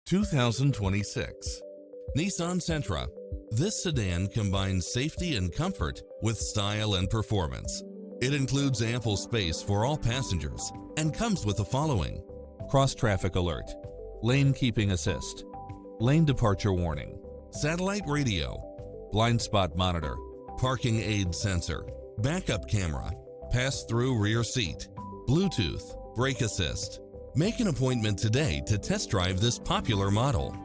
2026 Nissan Sentra. This sedan combines safety and comfort with style and performance. It includes ample space for all passengers and comes with the following: cross-traffic alert, lane keeping assist, lane departure warning, satellite radio, blind spot monitor, parking aid sensor, backup camera, pass-through rear seat, Bluetooth, brake assist. Make an appointment today to test drive this popular model.